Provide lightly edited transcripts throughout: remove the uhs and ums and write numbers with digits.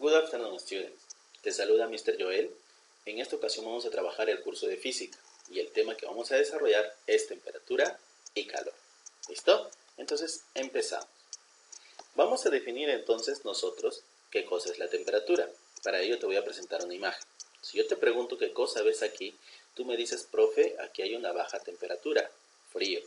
Good afternoon, students. Te saluda Mr. Joel. En esta ocasión vamos a trabajar el curso de física y el tema que vamos a desarrollar es temperatura y calor. ¿Listo? Entonces empezamos. Vamos a definir entonces nosotros qué cosa es la temperatura. Para ello te voy a presentar una imagen. Si yo te pregunto qué cosa ves aquí, tú me dices, profe, aquí hay una baja temperatura, frío.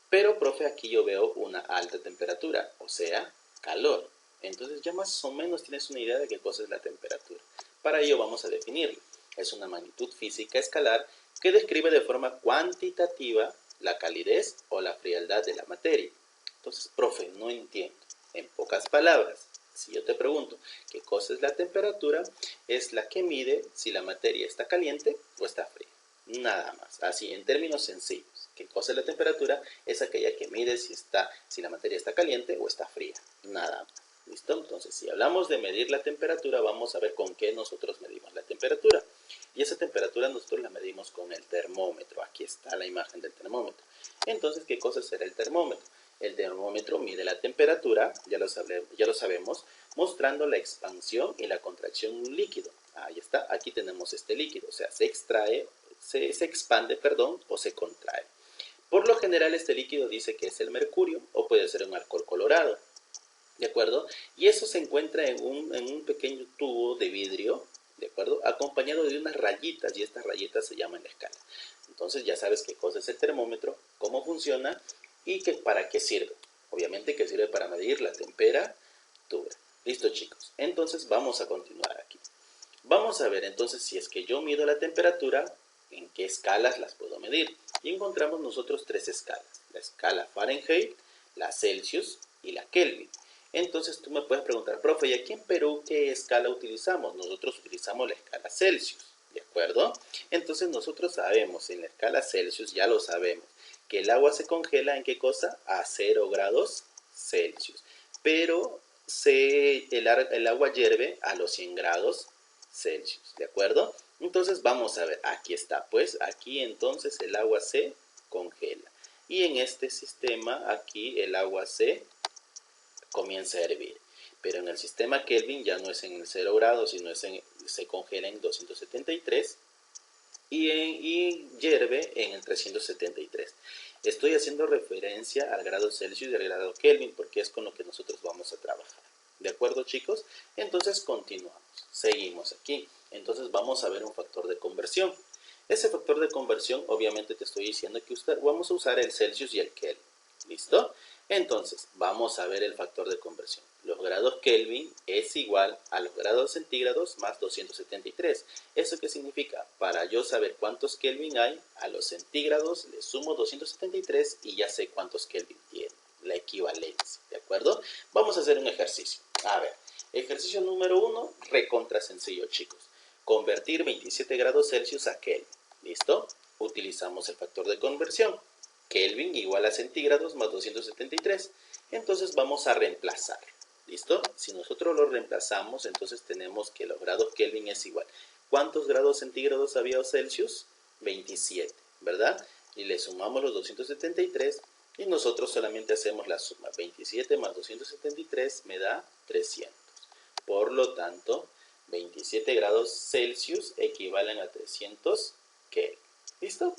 Pero, profe, aquí yo veo una alta temperatura, o sea, calor. Entonces ya más o menos tienes una idea de qué cosa es la temperatura. Para ello vamos a definirlo. Es una magnitud física escalar que describe de forma cuantitativa la calidez o la frialdad de la materia. Entonces, profe, no entiendo. En pocas palabras, si yo te pregunto qué cosa es la temperatura, es la que mide si la materia está caliente o está fría. Nada más, así en términos sencillos. ¿Qué cosa es la temperatura? Es aquella que mide si la materia está caliente o está fría. Nada más. ¿Listo? Entonces, si hablamos de medir la temperatura, vamos a ver con qué nosotros medimos la temperatura. Y esa temperatura nosotros la medimos con el termómetro. Aquí está la imagen del termómetro. Entonces, ¿qué cosa será el termómetro? El termómetro mide la temperatura, ya lo sabemos, mostrando la expansión y la contracción de un líquido. Ahí está, aquí tenemos este líquido, o sea, se expande, o se contrae. Por lo general este líquido dice que es el mercurio o puede ser un alcohol colorado, ¿de acuerdo? Y eso se encuentra en un pequeño tubo de vidrio, ¿de acuerdo? Acompañado de unas rayitas, y estas rayitas se llaman la escala. Entonces ya sabes qué cosa es el termómetro, cómo funciona y para qué sirve. Obviamente que sirve para medir la temperatura. Listo, chicos. Entonces vamos a continuar aquí. Vamos a ver entonces si es que yo mido la temperatura, en qué escalas las puedo medir. Y encontramos nosotros tres escalas. La escala Fahrenheit, la Celsius y la Kelvin. Entonces tú me puedes preguntar, profe, ¿y aquí en Perú qué escala utilizamos? Nosotros utilizamos la escala Celsius, ¿de acuerdo? Entonces nosotros sabemos, en la escala Celsius ya lo sabemos, que el agua se congela ¿en qué cosa? A 0 grados Celsius. Pero el agua hierve a los 100 grados Celsius, ¿de acuerdo? Entonces vamos a ver, aquí está, pues aquí entonces el agua se congela. Y en este sistema aquí el agua se comienza a hervir. Pero en el sistema Kelvin ya no es en el 0 grados, sino se congela en 273 y hierve en el 373. Estoy haciendo referencia al grado Celsius y al grado Kelvin porque es con lo que nosotros vamos a trabajar. ¿De acuerdo, chicos? Entonces continuamos. Seguimos aquí. Entonces vamos a ver un factor de conversión. Ese factor de conversión, obviamente te estoy diciendo que vamos a usar el Celsius y el Kelvin. ¿Listo? Entonces, vamos a ver el factor de conversión. Los grados Kelvin es igual a los grados centígrados más 273. ¿Eso qué significa? Para yo saber cuántos Kelvin hay, a los centígrados le sumo 273 y ya sé cuántos Kelvin tiene. La equivalencia, ¿de acuerdo? Vamos a hacer un ejercicio. A ver, ejercicio número 1, recontra sencillo, chicos. Convertir 27 grados Celsius a Kelvin. ¿Listo? Utilizamos el factor de conversión. Kelvin igual a centígrados más 273. Entonces vamos a reemplazar. ¿Listo? Si nosotros lo reemplazamos, entonces tenemos que los grados Kelvin es igual. ¿Cuántos grados centígrados había Celsius? 27, ¿verdad? Y le sumamos los 273 y nosotros solamente hacemos la suma. 27 más 273 me da 300. Por lo tanto, 27 grados Celsius equivalen a 300 Kelvin. ¿Listo?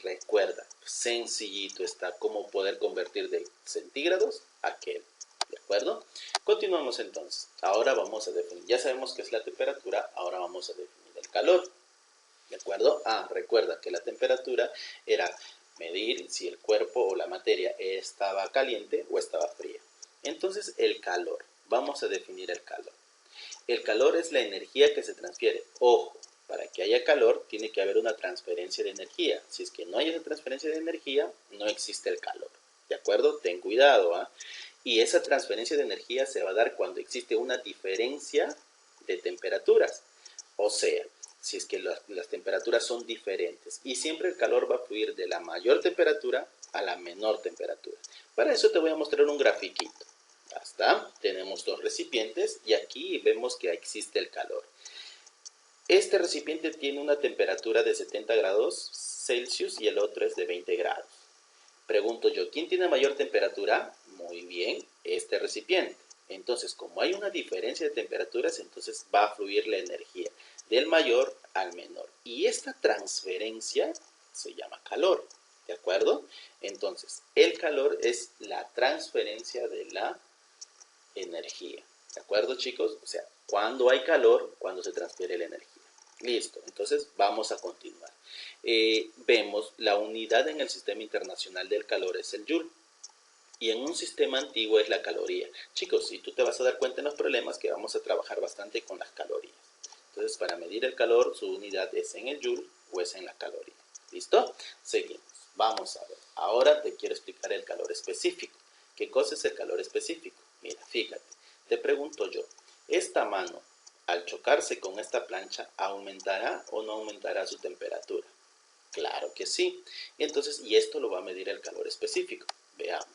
Recuerda, sencillito está cómo poder convertir de centígrados a Kelvin. ¿De acuerdo? Continuamos entonces. Ahora vamos a definir, ya sabemos qué es la temperatura, ahora vamos a definir el calor. ¿De acuerdo? Recuerda que la temperatura era medir si el cuerpo o la materia estaba caliente o estaba fría. Entonces el calor, vamos a definir el calor. El calor es la energía que se transfiere. Ojo, para que haya calor tiene que haber una transferencia de energía. Si es que no hay esa transferencia de energía, no existe el calor. ¿De acuerdo? Ten cuidado. Y esa transferencia de energía se va a dar cuando existe una diferencia de temperaturas. O sea, si es que las temperaturas son diferentes. Y siempre el calor va a fluir de la mayor temperatura a la menor temperatura. Para eso te voy a mostrar un grafiquito. Hasta tenemos dos recipientes y aquí vemos que existe el calor. Este recipiente tiene una temperatura de 70 grados Celsius y el otro es de 20 grados. Pregunto yo, ¿quién tiene mayor temperatura? Muy bien, este recipiente. Entonces, como hay una diferencia de temperaturas, entonces va a fluir la energía del mayor al menor. Y esta transferencia se llama calor, ¿de acuerdo? Entonces, el calor es la transferencia de la energía, ¿de acuerdo, chicos? O sea, cuando hay calor, cuando se transfiere la energía. Listo, entonces vamos a continuar. Vemos la unidad en el sistema internacional del calor es el Joule. Y en un sistema antiguo es la caloría. Chicos, si tú te vas a dar cuenta en los problemas que vamos a trabajar bastante con las calorías. Entonces, para medir el calor, su unidad es en el Joule o es en la caloría. ¿Listo? Seguimos. Vamos a ver. Ahora te quiero explicar el calor específico. ¿Qué cosa es el calor específico? Mira, fíjate. Te pregunto yo, ¿esta mano, al chocarse con esta plancha, aumentará o no aumentará su temperatura? Claro que sí. Entonces, y esto lo va a medir el calor específico. Veamos.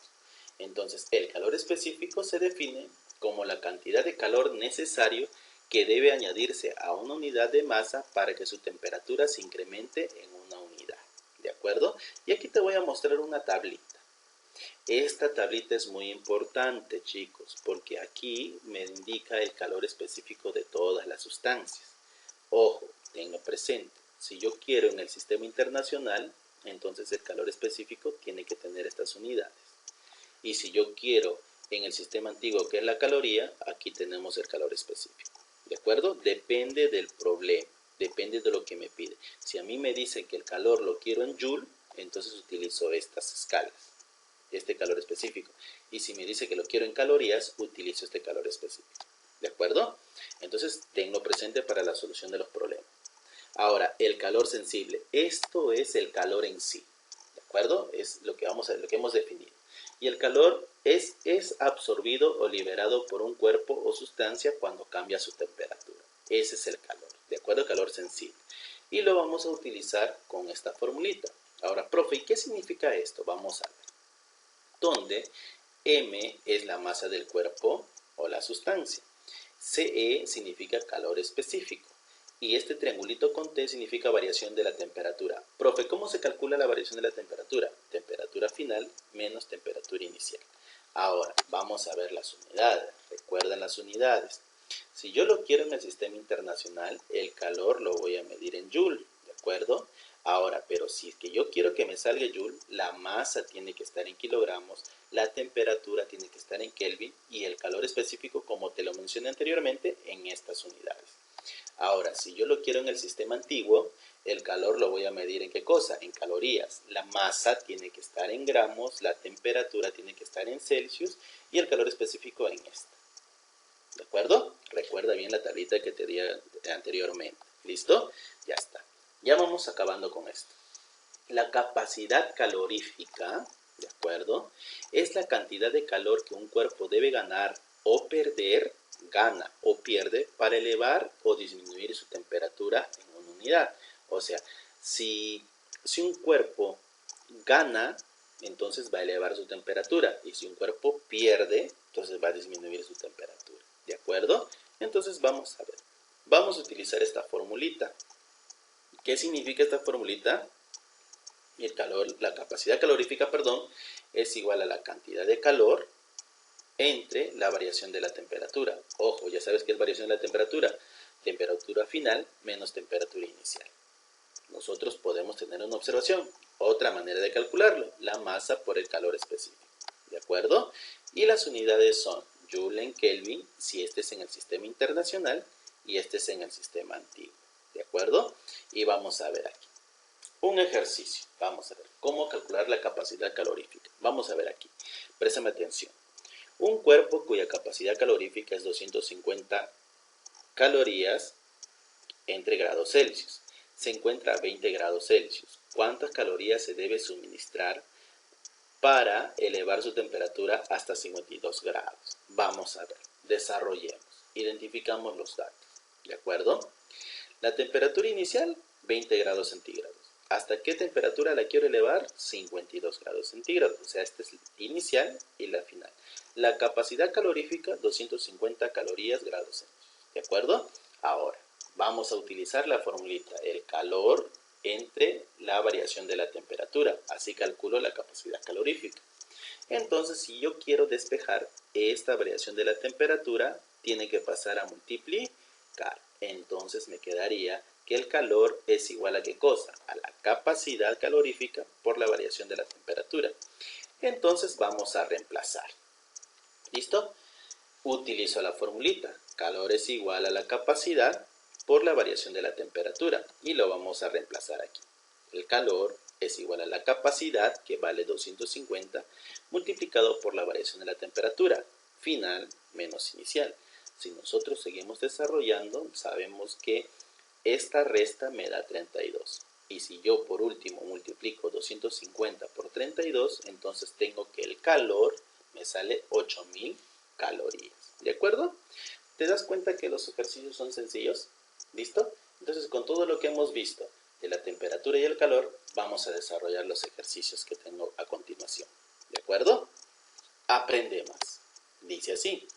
Entonces, el calor específico se define como la cantidad de calor necesario que debe añadirse a una unidad de masa para que su temperatura se incremente en una unidad. ¿De acuerdo? Y aquí te voy a mostrar una tablita. Esta tablita es muy importante, chicos, porque aquí me indica el calor específico de todas las sustancias. Ojo, tenga presente, si yo quiero en el sistema internacional, entonces el calor específico tiene que tener estas unidades. Y si yo quiero en el sistema antiguo, que es la caloría, aquí tenemos el calor específico. ¿De acuerdo? Depende del problema, depende de lo que me pide. Si a mí me dice que el calor lo quiero en Joule, entonces utilizo estas escalas, este calor específico. Y si me dice que lo quiero en calorías, utilizo este calor específico. ¿De acuerdo? Entonces, tenlo presente para la solución de los problemas. Ahora, el calor sensible. Esto es el calor en sí. ¿De acuerdo? Es lo que hemos definido. Y el calor es absorbido o liberado por un cuerpo o sustancia cuando cambia su temperatura. Ese es el calor, ¿de acuerdo? Calor sensible. Y lo vamos a utilizar con esta formulita. Ahora, profe, ¿y qué significa esto? Vamos a ver. Donde M es la masa del cuerpo o la sustancia. CE significa calor específico. Y este triangulito con T significa variación de la temperatura. Profe, ¿cómo se calcula la variación de la temperatura? Temperatura final menos temperatura inicial. Ahora, vamos a ver las unidades. Recuerden las unidades. Si yo lo quiero en el sistema internacional, el calor lo voy a medir en Joule, ¿de acuerdo? Ahora, pero si es que yo quiero que me salga Joule, la masa tiene que estar en kilogramos, la temperatura tiene que estar en Kelvin y el calor específico, como te lo mencioné anteriormente, en estas unidades. Ahora, si yo lo quiero en el sistema antiguo, el calor lo voy a medir en qué cosa, en calorías. La masa tiene que estar en gramos, la temperatura tiene que estar en Celsius y el calor específico en esta. ¿De acuerdo? Recuerda bien la tablita que te di anteriormente. ¿Listo? Ya está. Ya vamos acabando con esto. La capacidad calorífica, ¿de acuerdo? Es la cantidad de calor que un cuerpo debe ganar o perder, gana o pierde para elevar o disminuir su temperatura en una unidad. O sea, si un cuerpo gana, entonces va a elevar su temperatura. Y si un cuerpo pierde, entonces va a disminuir su temperatura. ¿De acuerdo? Entonces vamos a ver. Vamos a utilizar esta formulita. ¿Qué significa esta formulita? El calor, la capacidad calorífica, es igual a la cantidad de calor entre la variación de la temperatura. Ojo, ya sabes qué es variación de la temperatura. Temperatura final menos temperatura inicial. Nosotros podemos tener una observación. Otra manera de calcularlo, la masa por el calor específico. ¿De acuerdo? Y las unidades son Joule en Kelvin, si este es en el sistema internacional y este es en el sistema antiguo. ¿De acuerdo? Y vamos a ver aquí. Un ejercicio. Vamos a ver cómo calcular la capacidad calorífica. Vamos a ver aquí. Préstame atención. Un cuerpo cuya capacidad calorífica es 250 calorías entre grados Celsius. Se encuentra a 20 grados Celsius. ¿Cuántas calorías se debe suministrar para elevar su temperatura hasta 52 grados? Vamos a ver. Desarrollemos. Identificamos los datos. ¿De acuerdo? La temperatura inicial, 20 grados centígrados. ¿Hasta qué temperatura la quiero elevar? 52 grados centígrados. O sea, esta es la inicial y la final. La capacidad calorífica, 250 calorías grados Celsius. ¿De acuerdo? Ahora, vamos a utilizar la formulita. El calor entre la variación de la temperatura. Así calculo la capacidad calorífica. Entonces, si yo quiero despejar esta variación de la temperatura, tiene que pasar a multiplicar. Entonces me quedaría que el calor es igual a ¿qué cosa? A la capacidad calorífica por la variación de la temperatura. Entonces vamos a reemplazar. ¿Listo? Utilizo la formulita. Calor es igual a la capacidad por la variación de la temperatura. Y lo vamos a reemplazar aquí. El calor es igual a la capacidad, que vale 250, multiplicado por la variación de la temperatura. Final menos inicial. Si nosotros seguimos desarrollando, sabemos que esta resta me da 32. Y si yo por último multiplico 250 por 32, entonces tengo que el calor me sale 8000 calorías. ¿De acuerdo? ¿Te das cuenta que los ejercicios son sencillos? ¿Listo? Entonces, con todo lo que hemos visto de la temperatura y el calor, vamos a desarrollar los ejercicios que tengo a continuación. ¿De acuerdo? Aprendemos. Dice así.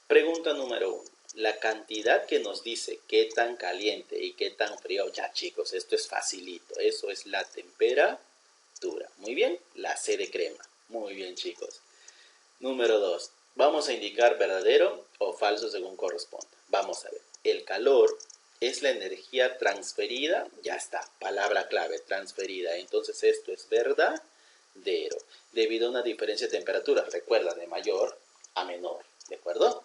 Pregunta número 1. La cantidad que nos dice qué tan caliente y qué tan frío. Ya, chicos, esto es facilito. Eso es la temperatura. Muy bien. La C de crema. Muy bien, chicos. Número 2. Vamos a indicar verdadero o falso según corresponda. Vamos a ver. El calor es la energía transferida. Ya está. Palabra clave. Transferida. Entonces esto es verdadero. Debido a una diferencia de temperatura. Recuerda, de mayor a menor. ¿De acuerdo?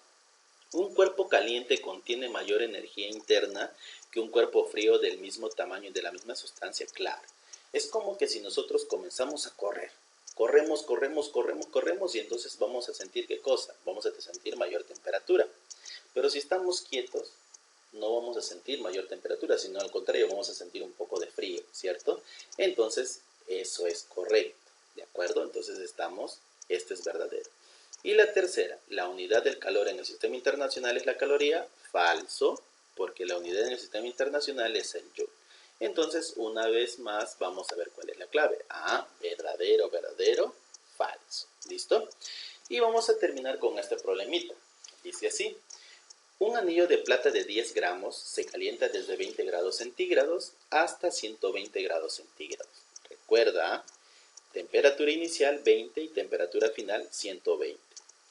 Un cuerpo caliente contiene mayor energía interna que un cuerpo frío del mismo tamaño y de la misma sustancia. Claro. Es como que si nosotros comenzamos a correr. Corremos y entonces vamos a sentir ¿qué cosa? Vamos a sentir mayor temperatura. Pero si estamos quietos, no vamos a sentir mayor temperatura, sino al contrario, vamos a sentir un poco de frío, ¿cierto? Entonces, eso es correcto, ¿de acuerdo? Entonces este es verdadero. Y la tercera, la unidad del calor en el sistema internacional es la caloría. Falso, porque la unidad en el sistema internacional es el joule. Entonces, una vez más, vamos a ver cuál es la clave. Verdadero, falso. ¿Listo? Y vamos a terminar con este problemita. Dice así. Un anillo de plata de 10 gramos se calienta desde 20 grados centígrados hasta 120 grados centígrados. Recuerda, temperatura inicial 20 y temperatura final 120.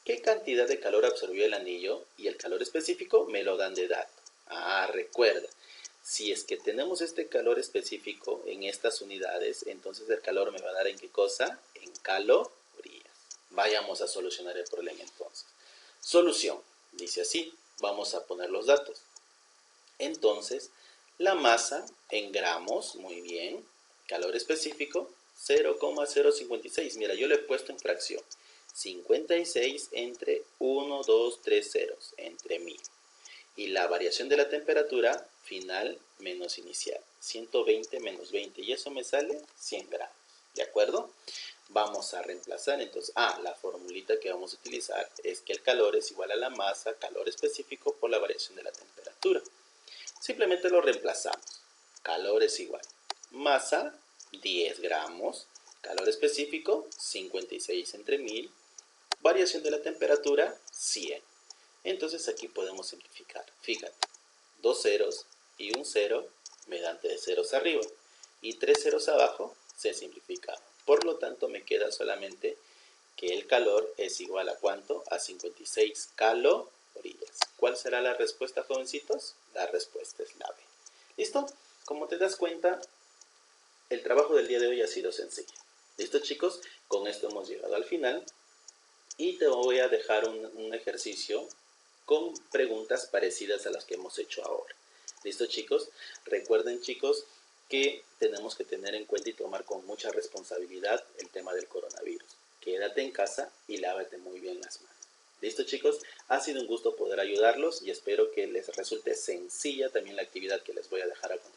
¿Qué cantidad de calor absorbió el anillo? Y el calor específico me lo dan de dato. Recuerda. Si es que tenemos este calor específico en estas unidades, entonces el calor me va a dar ¿en qué cosa? En calorías. Vayamos a solucionar el problema entonces. Solución. Dice así. Vamos a poner los datos. Entonces, la masa en gramos, muy bien. Calor específico, 0,056. Mira, yo le he puesto en fracción. 56 entre 1, 2, 3 ceros, entre 1000. Y la variación de la temperatura final menos inicial. 120 menos 20. Y eso me sale 100 gramos. ¿De acuerdo? Vamos a reemplazar entonces. La formulita que vamos a utilizar es que el calor es igual a la masa, calor específico, por la variación de la temperatura. Simplemente lo reemplazamos. Calor es igual. Masa, 10 gramos. Calor específico, 56 entre 1000. Variación de la temperatura, 100. Entonces aquí podemos simplificar. Fíjate, 2 ceros y un 0 me dan 3 ceros arriba. Y 3 ceros abajo se simplifica. Por lo tanto, me queda solamente que el calor es igual a ¿cuánto? A 56 calorías. ¿Cuál será la respuesta, jovencitos? La respuesta es la B. ¿Listo? Como te das cuenta, el trabajo del día de hoy ha sido sencillo. ¿Listo, chicos? Con esto hemos llegado al final. Y te voy a dejar un ejercicio con preguntas parecidas a las que hemos hecho ahora. ¿Listo, chicos? Recuerden, chicos, que tenemos que tener en cuenta y tomar con mucha responsabilidad el tema del coronavirus. Quédate en casa y lávate muy bien las manos. ¿Listo, chicos? Ha sido un gusto poder ayudarlos y espero que les resulte sencilla también la actividad que les voy a dejar a continuación.